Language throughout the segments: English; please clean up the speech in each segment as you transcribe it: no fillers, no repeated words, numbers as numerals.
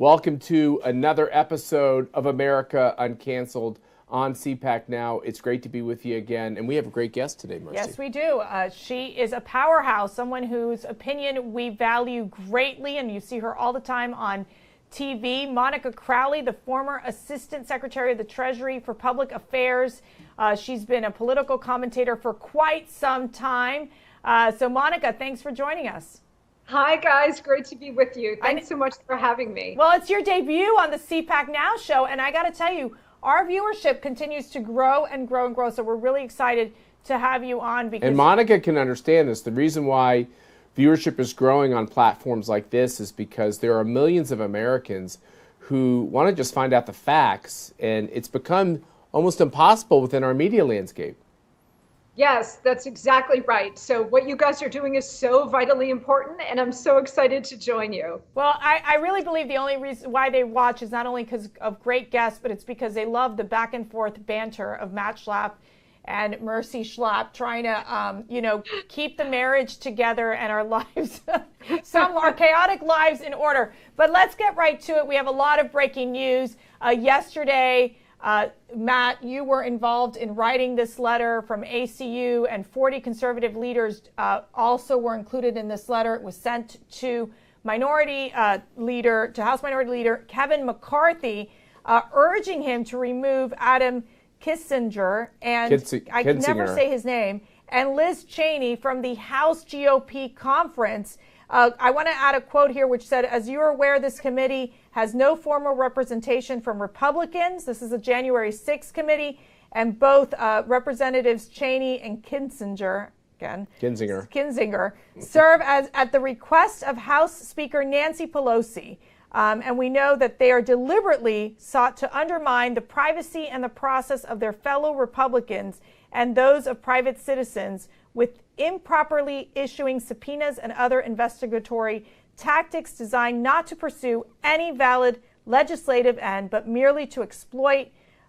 Welcome to another episode of America Uncanceled on CPAC Now. It's great to be with you again, and we have a great guest today, Mercy. Yes, we do. She is a powerhouse, someone whose opinion we value greatly, and you see her all the time on TV. Monica Crowley, the former Assistant Secretary of the Treasury for Public Affairs. She's been a political commentator for quite some time. So Monica, thanks for joining us. Hi, guys. Great to be with you. Thanks so much for having me. Well, it's your debut on the CPAC Now show, and I got to tell you, our viewership continues to grow and grow and grow, so we're really excited to have you on. And Monica can understand this. The reason why viewership is growing on platforms like this is because there are millions of Americans who want to just find out the facts, and it's become almost impossible within our media landscape. Yes, that's exactly right. So what you guys are doing is so vitally important, and I'm so excited to join you. Well, I really believe the only reason why they watch is not only because of great guests, but it's because they love the back and forth banter of Matt Schlapp and Mercy Schlapp trying to, keep the marriage together and our lives, our chaotic lives in order. But let's get right to it. We have a lot of breaking news. Yesterday, Matt, you were involved in writing this letter from ACU, and 40 conservative leaders also were included in this letter. It was sent to House Minority Leader Kevin McCarthy, urging him to remove Adam Kinzinger, and I can never say his name, and Liz Cheney from the House GOP conference. I want to add a quote here which said, as you are aware, this committee has no formal representation from Republicans. This is a January 6th committee, and both Representatives Cheney and Kinzinger serve as at the request of House Speaker Nancy Pelosi. And we know that they are deliberately sought to undermine the privacy and the process of their fellow Republicans and those of private citizens with improperly issuing subpoenas and other investigatory tactics designed not to pursue any valid legislative end, but merely to exploit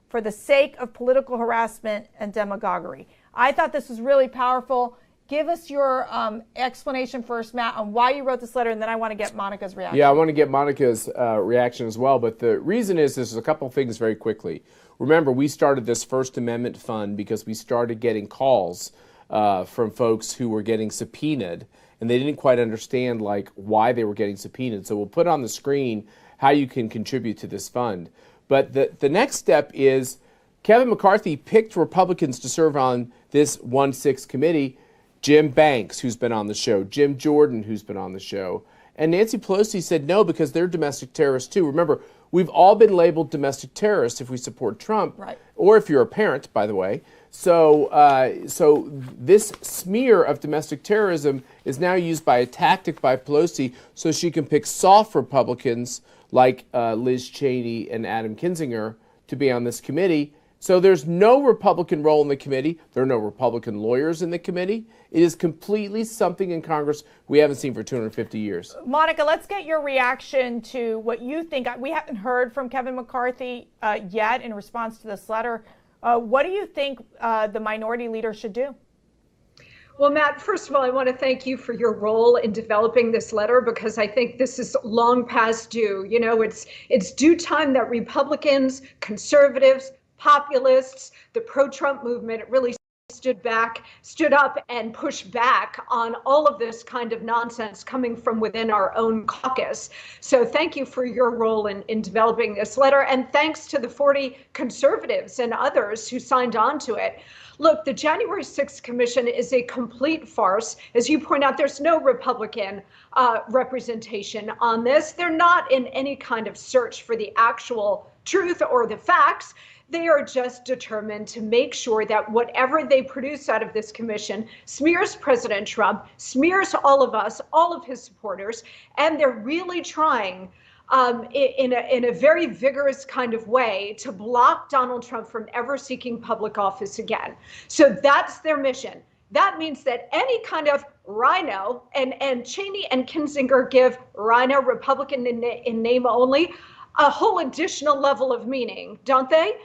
for the sake of political harassment and demagoguery. I thought this was really powerful. Give us your explanation first, Matt, on why you wrote this letter, and then I want to get Monica's reaction. Yeah, I want to get Monica's reaction as well, but the reason is there's a couple things very quickly. Remember, we started this First Amendment fund because we started getting calls from folks who were getting subpoenaed, and they didn't quite understand why they were getting subpoenaed. So we'll put on the screen how you can contribute to this fund. But the next step is Kevin McCarthy picked Republicans to serve on this 1-6 committee. Jim Banks, who's been on the show, Jim Jordan, who's been on the show. And Nancy Pelosi said no because they're domestic terrorists too. Remember, we've all been labeled domestic terrorists if we support Trump, right, or if you're a parent, by the way. So this smear of domestic terrorism is now used by a tactic by Pelosi so she can pick soft Republicans like Liz Cheney and Adam Kinzinger to be on this committee. So there's no Republican role in the committee. There are no Republican lawyers in the committee. It is completely something in Congress we haven't seen for 250 years. Monica, let's get your reaction to what you think. We haven't heard from Kevin McCarthy yet in response to this letter. What do you think the minority leader should do? Well, Matt, first of all, I want to thank you for your role in developing this letter, because I think this is long past due. You know, it's due time that Republicans, conservatives, populists, the pro-Trump movement, it really stood up and pushed back on all of this kind of nonsense coming from within our own caucus. So thank you for your role in developing this letter. And thanks to the 40 conservatives and others who signed on to it. Look, the January 6th Commission is a complete farce. As you point out, there's no Republican representation on this. They're not in any kind of search for the actual truth or the facts. They are just determined to make sure that whatever they produce out of this commission smears President Trump, smears all of us, all of his supporters, and they're really trying in a very vigorous kind of way to block Donald Trump from ever seeking public office again. So that's their mission. That means that any kind of rhino, and Cheney and Kinzinger give rhino, Republican in name only, a whole additional level of meaning, don't they?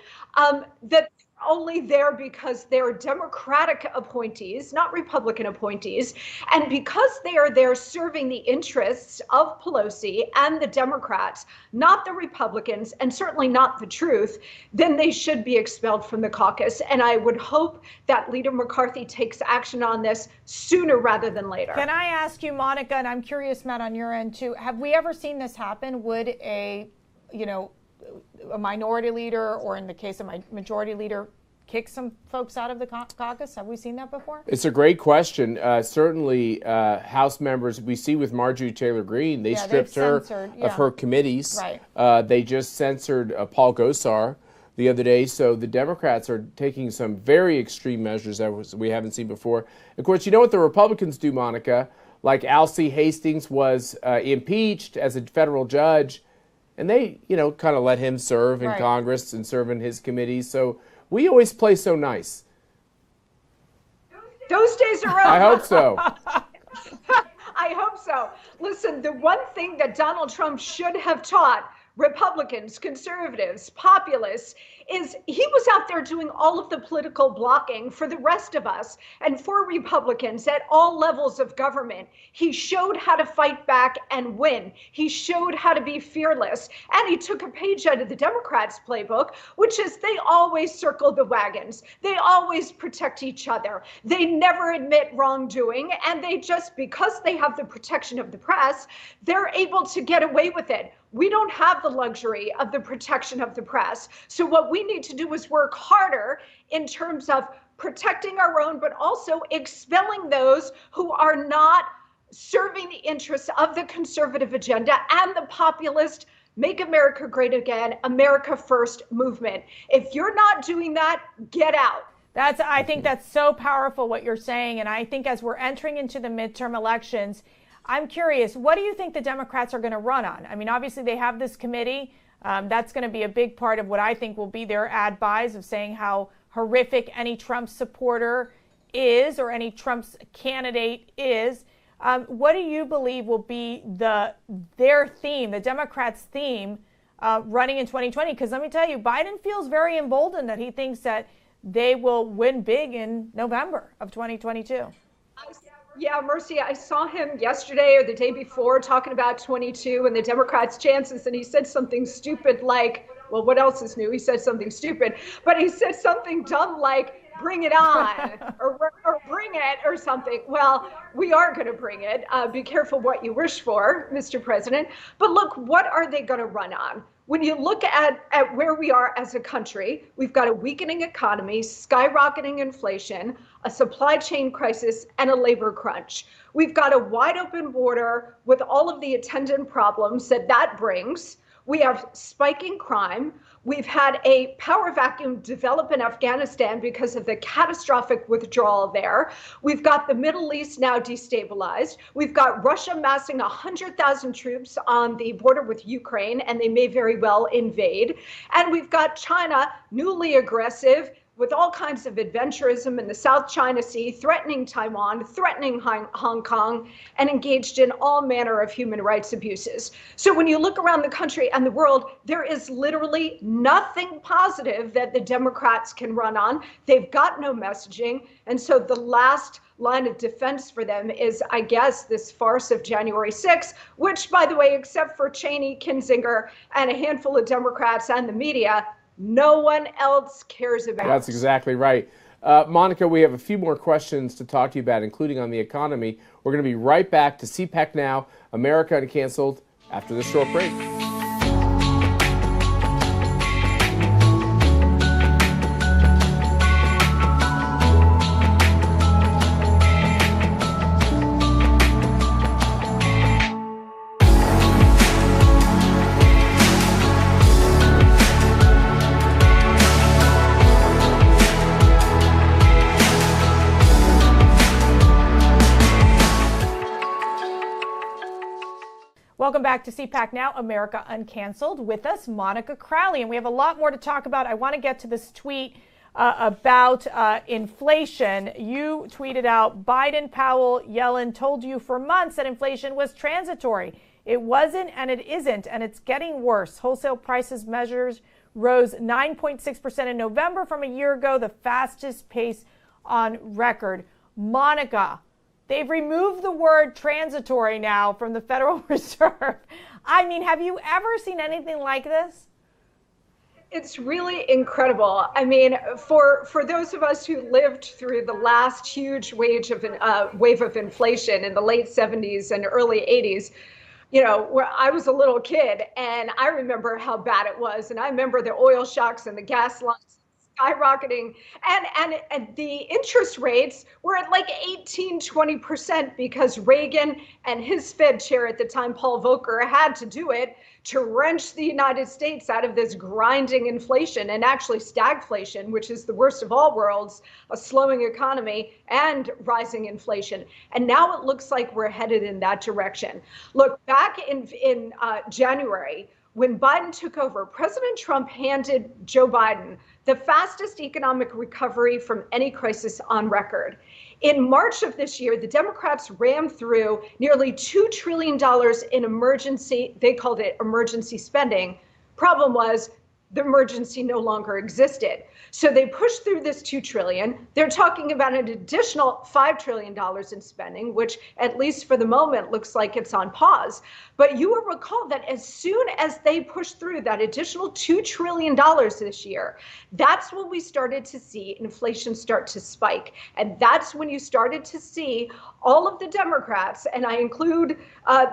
That only there because they're Democratic appointees, not Republican appointees. And because they are there serving the interests of Pelosi and the Democrats, not the Republicans, and certainly not the truth, then they should be expelled from the caucus. And I would hope that Leader McCarthy takes action on this sooner rather than later. Can I ask you, Monica, and I'm curious, Matt, on your end too, have we ever seen this happen? Would a minority leader, or in the case of my majority leader, kick some folks out of the caucus? Have we seen that before? It's a great question. Certainly, House members, we see with Marjorie Taylor Greene, they stripped her of her committees. Right. They just censored Paul Gosar the other day. So the Democrats are taking some very extreme measures that we haven't seen before. Of course, you know what the Republicans do, Monica? Like Alcee Hastings was impeached as a federal judge, and they, kind of let him serve in Congress and serve in his committees. So we always play so nice. Those days are over. I hope so. I hope so. Listen, the one thing that Donald Trump should have taught Republicans, conservatives, populists, is he was out there doing all of the political blocking for the rest of us and for Republicans at all levels of government. He showed how to fight back and win. He showed how to be fearless. And he took a page out of the Democrats' playbook, which is they always circle the wagons. They always protect each other. They never admit wrongdoing. And they just, because they have the protection of the press, they're able to get away with it. We don't have the luxury of the protection of the press. So what we need to do is work harder in terms of protecting our own, but also expelling those who are not serving the interests of the conservative agenda and the populist Make America Great Again, America First movement. If you're not doing that, get out. I think that's so powerful what you're saying. And I think as we're entering into the midterm elections, I'm curious, what do you think the Democrats are going to run on? I mean, obviously they have this committee. That's going to be a big part of what I think will be their ad buys of saying how horrific any Trump supporter is or any Trump's candidate is. What do you believe will be their theme, the Democrats' theme, running in 2020? Because let me tell you, Biden feels very emboldened that he thinks that they will win big in November of 2022. Yeah, Mercy, I saw him yesterday or the day before talking about 22 and the Democrats' chances, and he said something stupid like, well, what else is new? He said something stupid, but he said something dumb like, bring it on, or bring it, or something. Well, we are going to bring it. Be careful what you wish for, Mr. President. But look, what are they going to run on? When you look at where we are as a country, we've got a weakening economy, skyrocketing inflation, a supply chain crisis, and a labor crunch. We've got a wide open border with all of the attendant problems that brings. We have spiking crime. We've had a power vacuum develop in Afghanistan because of the catastrophic withdrawal there. We've got the Middle East now destabilized. We've got Russia massing 100,000 troops on the border with Ukraine, and they may very well invade. And we've got China newly aggressive with all kinds of adventurism in the South China Sea, threatening Taiwan, threatening Hong Kong, and engaged in all manner of human rights abuses. So when you look around the country and the world, there is literally nothing positive that the Democrats can run on. They've got no messaging. And so the last line of defense for them is, I guess, this farce of January 6th, which, by the way, except for Cheney, Kinzinger, and a handful of Democrats and the media, no one else cares about. That's exactly right. Monica, we have a few more questions to talk to you about, including on the economy. We're going to be right back to CPAC Now, America Uncanceled, after this short break. Welcome back to CPAC Now, America Uncanceled. With us, Monica Crowley. And we have a lot more to talk about. I want to get to this tweet about inflation. You tweeted out, Biden, Powell, Yellen told you for months that inflation was transitory. It wasn't and it isn't, and it's getting worse. Wholesale prices measures rose 9.6% in November from a year ago, the fastest pace on record. Monica, they've removed the word transitory now from the Federal Reserve. I mean, have you ever seen anything like this? It's really incredible. I mean, for those of us who lived through the last huge wave of inflation in the late 70s and early 80s, you know, where I was a little kid and I remember how bad it was. And I remember the oil shocks and the gas lines skyrocketing, and the interest rates were at like 18-20% because Reagan and his Fed chair at the time, Paul Volcker, had to do it to wrench the United States out of this grinding inflation and actually stagflation, which is the worst of all worlds, a slowing economy and rising inflation. And now it looks like we're headed in that direction. Look, back in January, when Biden took over, President Trump handed Joe Biden the fastest economic recovery from any crisis on record. In March of this year, the Democrats rammed through nearly $2 trillion in emergency, they called it emergency spending. Problem was, the emergency no longer existed. So they pushed through this $2 trillion. They're talking about an additional $5 trillion in spending, which at least for the moment looks like it's on pause. But you will recall that as soon as they pushed through that additional $2 trillion this year, that's when we started to see inflation start to spike. And that's when you started to see all of the Democrats, and I include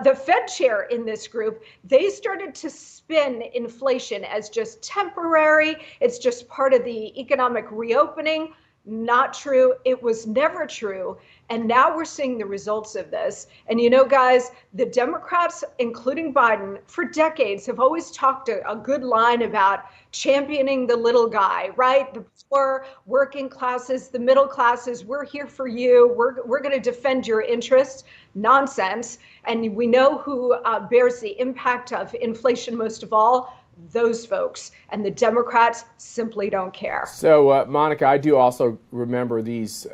the Fed chair in this group, they started to spin inflation as just temporary. It's just part of the economic reopening. Not true. It was never true. And now we're seeing the results of this. And you know, guys, the Democrats, including Biden, for decades have always talked a good line about championing the little guy, right? The poor, working classes, the middle classes, we're here for you. We're going to defend your interests. Nonsense. And we know who bears the impact of inflation most of all. Those folks, and the Democrats simply don't care. So, Monica, I do also remember these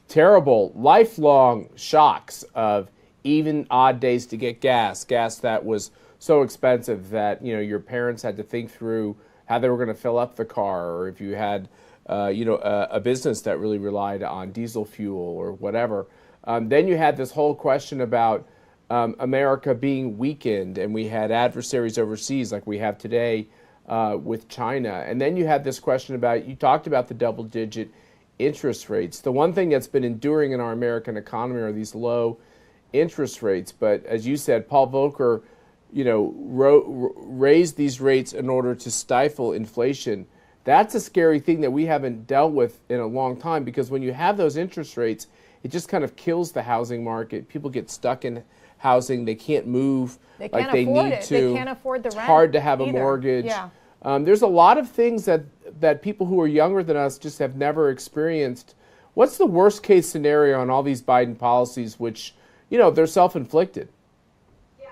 terrible, lifelong shocks of even odd days to get gas that was so expensive that, you know, your parents had to think through how they were going to fill up the car, or if you had, a business that really relied on diesel fuel or whatever. Then you had this whole question about America being weakened, and we had adversaries overseas like we have today with China. And then you had this question about, you talked about the double-digit interest rates. The one thing that's been enduring in our American economy are these low interest rates. But as you said, Paul Volcker, raised these rates in order to stifle inflation. That's a scary thing that we haven't dealt with in a long time, because when you have those interest rates, it just kind of kills the housing market. People get stuck in housing. They can't move like they need to. They can't afford the rent. It's hard to have a mortgage. Yeah. There's a lot of things that people who are younger than us just have never experienced. What's the worst case scenario on all these Biden policies, which, they're self-inflicted?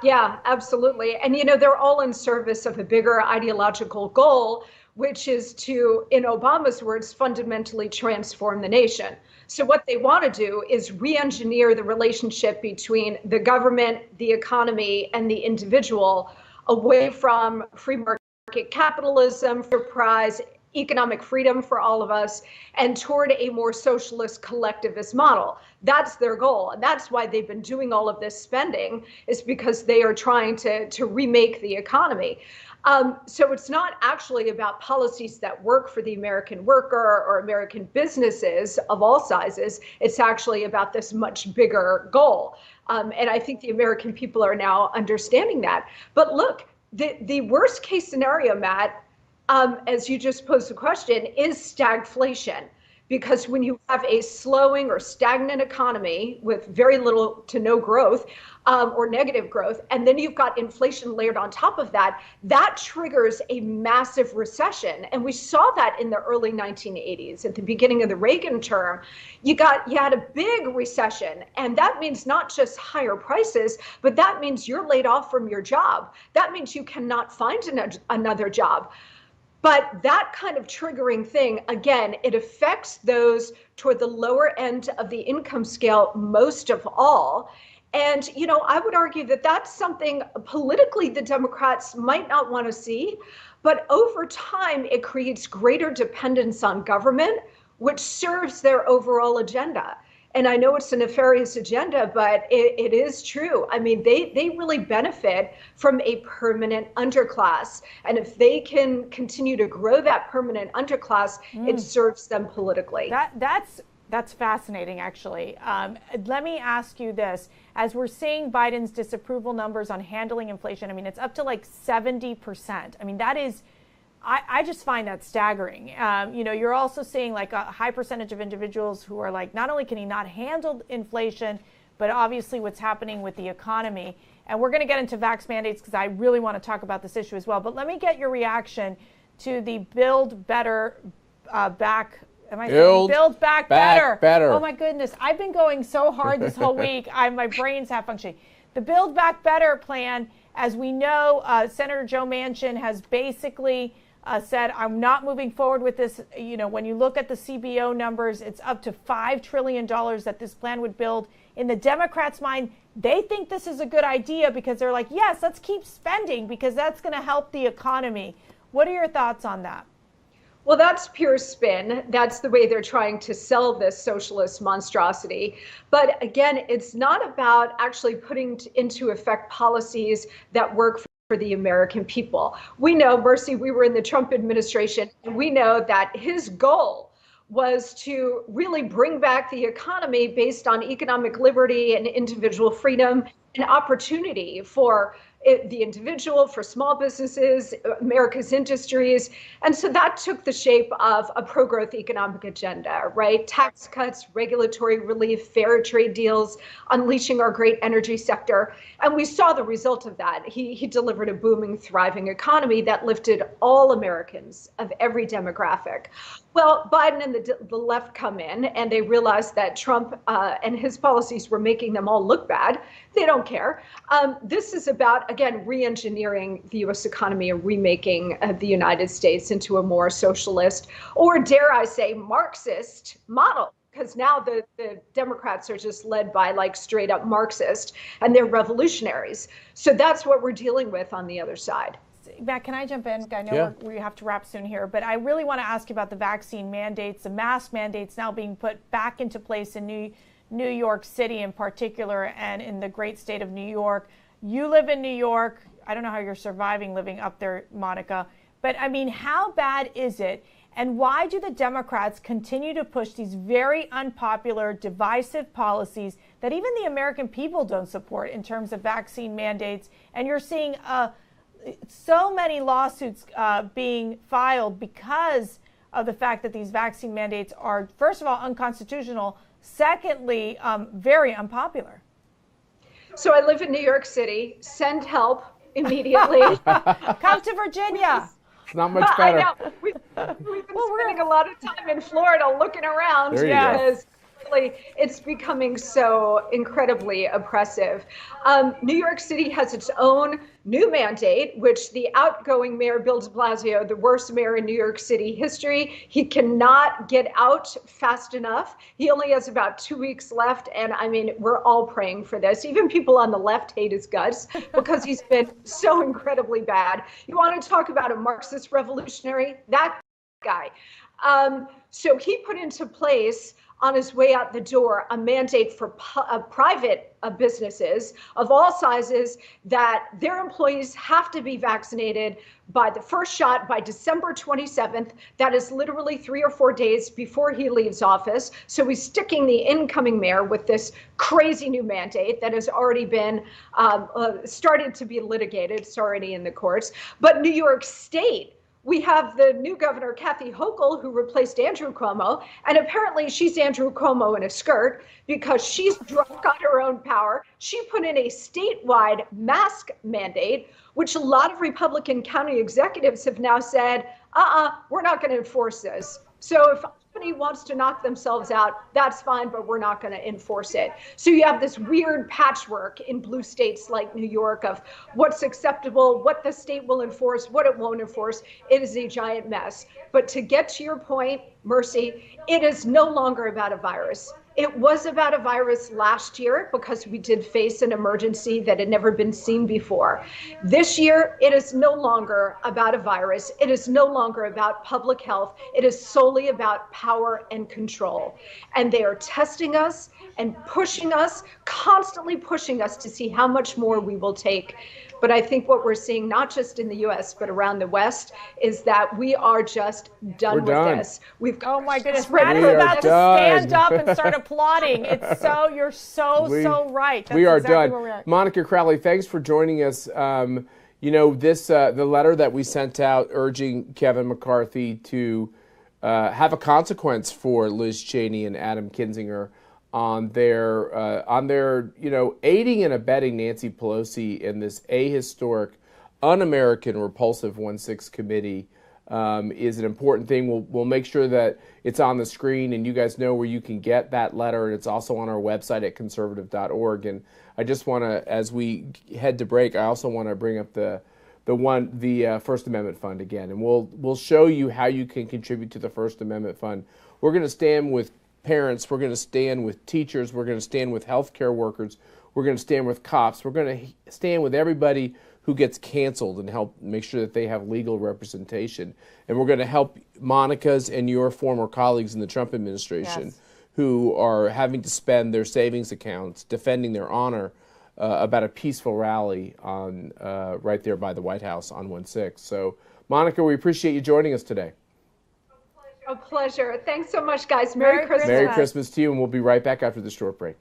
Yeah, absolutely. And, they're all in service of a bigger ideological goal, which is to, in Obama's words, fundamentally transform the nation. So what they want to do is re-engineer the relationship between the government, the economy, and the individual away from free market capitalism, enterprise, economic freedom for all of us, and toward a more socialist collectivist model. That's their goal. And that's why they've been doing all of this spending, is because they are trying to remake the economy. So it's not actually about policies that work for the American worker or American businesses of all sizes. It's actually about this much bigger goal. And I think the American people are now understanding that. But look, the worst case scenario, Matt, as you just posed the question, is stagflation. Because when you have a slowing or stagnant economy with very little to no growth or negative growth, and then you've got inflation layered on top of that, that triggers a massive recession. And we saw that in the early 1980s, at the beginning of the Reagan term. You had a big recession, and that means not just higher prices, but that means you're laid off from your job. That means you cannot find another job. But that kind of triggering thing, again, it affects those toward the lower end of the income scale most of all. And, I would argue that that's something politically the Democrats might not want to see, but over time, it creates greater dependence on government, which serves their overall agenda. And I know it's a nefarious agenda, but it is true. I mean, they really benefit from a permanent underclass. And if they can continue to grow that permanent underclass, it serves them politically. That's fascinating, actually. Let me ask you this. As we're seeing Biden's disapproval numbers on handling inflation, I mean, it's up to like 70%. I mean, that is, I just find that staggering. You're also seeing like a high percentage of individuals who are like, not only can he not handle inflation, but obviously what's happening with the economy. And we're going to get into vax mandates because I really want to talk about this issue as well. But let me get your reaction to the Build Back Better. Oh my goodness. I've been going so hard this whole week. My brain's half functioning. The Build Back Better plan, as we know, Senator Joe Manchin has basically said, I'm not moving forward with this. When you look at the CBO numbers, it's up to $5 trillion that this plan would build. In the Democrats' mind, they think this is a good idea because they're like, yes, let's keep spending because that's going to help the economy. What are your thoughts on that? Well, that's pure spin. That's the way they're trying to sell this socialist monstrosity. But again, it's not about actually putting into effect policies that work for the American people. We know, Mercy, we were in the Trump administration, and we know that his goal was to really bring back the economy based on economic liberty and individual freedom and opportunity for the individual, for small businesses, America's industries. And so that took the shape of a pro-growth economic agenda, right? Tax cuts, regulatory relief, fair trade deals, unleashing our great energy sector. And we saw the result of that. He delivered a booming, thriving economy that lifted all Americans of every demographic. Well, Biden and the left come in and they realized that Trump and his policies were making them all look bad. They don't care. This is about, again, re-engineering the U.S. economy and remaking the United States into a more socialist, or dare I say, Marxist model. Because now the Democrats are just led by like straight up Marxist, and they're revolutionaries. So that's what we're dealing with on the other side. Matt, can I jump in? I know we have to wrap soon here, but I really want to ask you about the vaccine mandates, the mask mandates now being put back into place in New York City in particular, and in the great state of New York. You live in New York. I don't know how you're surviving living up there, Monica, but I mean, how bad is it? And why do the Democrats continue to push these very unpopular, divisive policies that even the American people don't support in terms of vaccine mandates? And you're seeing so many lawsuits being filed because of the fact that these vaccine mandates are, first of all, unconstitutional. Secondly, very unpopular. So I live in New York City. Send help immediately. Come to Virginia. It's not much better. I know. We've been spending a lot of time in Florida looking around because it's becoming so incredibly oppressive. New York City has its own new mandate, which the outgoing mayor, Bill de Blasio, the worst mayor in New York City history, he cannot get out fast enough. He only has about 2 weeks left. And I mean, we're all praying for this. Even people on the left hate his guts because he's been so incredibly bad. You want to talk about a Marxist revolutionary? That guy. So he put into place on his way out the door a mandate for private businesses of all sizes that their employees have to be vaccinated by the first shot by December 27th. That is literally 3 or 4 days before he leaves office. So he's sticking the incoming mayor with this crazy new mandate that has already been started to be litigated. It's already in the courts. But New York State, we have the new governor, Kathy Hochul, who replaced Andrew Cuomo. And apparently she's Andrew Cuomo in a skirt because she's drunk on her own power. She put in a statewide mask mandate, which a lot of Republican county executives have now said, we're not going to enforce this. So if somebody wants to knock themselves out, that's fine, but we're not going to enforce it. So you have this weird patchwork in blue states like New York of what's acceptable, what the state will enforce, what it won't enforce. It is a giant mess. But to get to your point, Mercy, it is no longer about a virus. It was about a virus last year because we did face an emergency that had never been seen before. This year, it is no longer about a virus. It is no longer about public health. It is solely about power and control. And they are testing us and pushing us, constantly pushing us to see how much more we will take. But I think what we're seeing, not just in the US, but around the West, is that we are just done with this. Oh my goodness, Matt is about to stand up and start applauding. It's so, you're so right. That's we are exactly done. Where we're at. Monica Crowley, thanks for joining us. You know, this the letter that we sent out urging Kevin McCarthy to have a consequence for Liz Cheney and Adam Kinzinger on their you know, aiding and abetting Nancy Pelosi in this ahistoric, un-American, repulsive 1-6 committee is an important thing. We'll make sure that it's on the screen and you guys know where you can get that letter, and it's also on our website at conservative.org. And I just want to, as we head to break, I also want to bring up the First Amendment Fund again, and we'll show you how you can contribute to the First Amendment Fund. We're going to stand with parents, we're going to stand with teachers, we're going to stand with healthcare workers, we're going to stand with cops, we're going to stand with everybody who gets canceled and help make sure that they have legal representation. And we're going to help Monica's and your former colleagues in the Trump administration who are having to spend their savings accounts defending their honor about a peaceful rally on right there by the White House on 1/6. So, Monica, we appreciate you joining us today. A pleasure. Thanks so much, guys. Merry Christmas. Merry Christmas to you, and we'll be right back after this short break.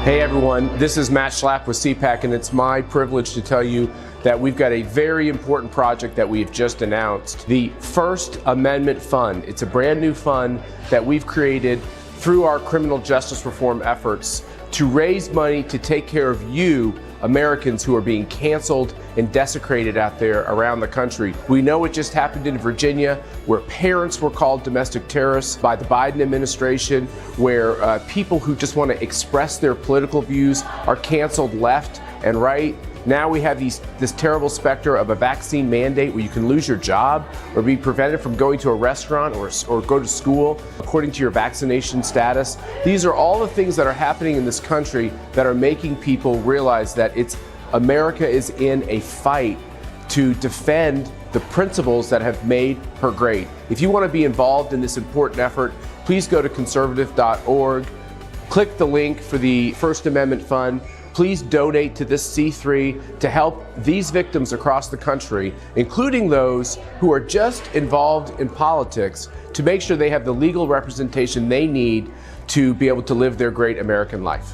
Hey everyone, this is Matt Schlapp with CPAC, and it's my privilege to tell you that we've got a very important project that we've just announced, the First Amendment Fund. It's a brand new fund that we've created through our criminal justice reform efforts to raise money to take care of you, Americans who are being canceled and desecrated out there around the country. We know it just happened in Virginia, where parents were called domestic terrorists by the Biden administration, where people who just want to express their political views are canceled left and right. Now we have this terrible specter of a vaccine mandate where you can lose your job or be prevented from going to a restaurant or go to school according to your vaccination status. These are all the things that are happening in this country that are making people realize that America is in a fight to defend the principles that have made her great. If you want to be involved in this important effort, please go to conservative.org, click the link for the First Amendment Fund. Please donate to this C3 to help these victims across the country, including those who are just involved in politics, to make sure they have the legal representation they need to be able to live their great American life.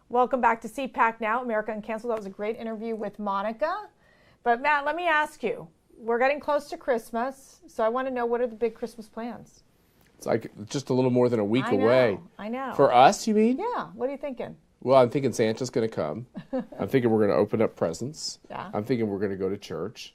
Welcome back to CPAC Now, America Uncanceled. That was a great interview with Monica. But Matt, let me ask you, we're getting close to Christmas, so I want to know, what are the big Christmas plans? It's like just a little more than a week away. I know. For us, you mean? Yeah. What are you thinking? Well, I'm thinking Santa's going to come. I'm thinking we're going to open up presents. Yeah. I'm thinking we're going to go to church.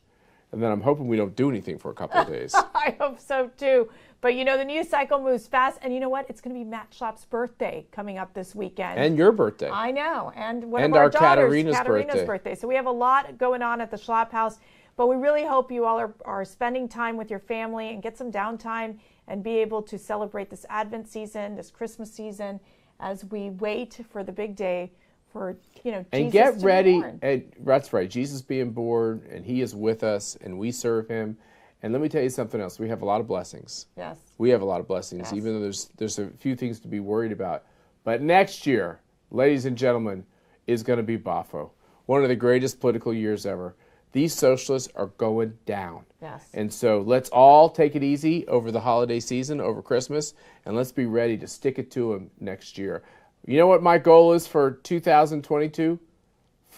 And then I'm hoping we don't do anything for a couple of days. I hope so too. But you know, the news cycle moves fast. And you know what? It's going to be Matt Schlapp's birthday coming up this weekend. And your birthday. I know. And one of our daughters, Katerina's birthday. So we have a lot going on at the Schlapp house. But we really hope you all are spending time with your family and get some downtime and be able to celebrate this Advent season, this Christmas season, as we wait for the big day for, you know, Jesus and get to ready. be born. And that's right. Jesus being born, and he is with us, and we serve him. And let me tell you something else. We have a lot of blessings. Yes. We have a lot of blessings, even though there's a few things to be worried about. But next year, ladies and gentlemen, is going to be Bafo, one of the greatest political years ever. These socialists are going down. Yes. And so let's all take it easy over the holiday season, over Christmas, and let's be ready to stick it to them next year. You know what my goal is for 2022?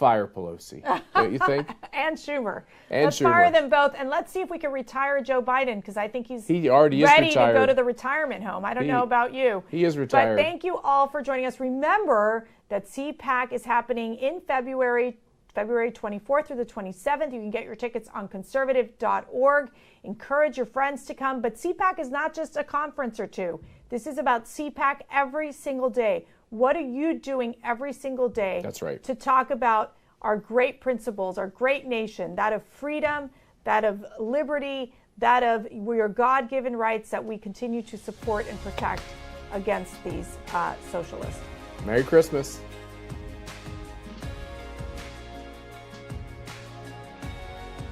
fire Pelosi, don't you think? And Schumer. And let's fire them both, and let's see if we can retire Joe Biden, because I think he already is ready to go to the retirement home. I don't know about you. He is retired. But thank you all for joining us. Remember that CPAC is happening in February 24th through the 27th. You can get your tickets on conservative.org. Encourage your friends to come. But CPAC is not just a conference or two. This is about CPAC every single day. What are you doing every single day? That's right. To talk about our great principles, our great nation, that of freedom, that of liberty, that of your God-given rights that we continue to support and protect against these socialists. Merry Christmas.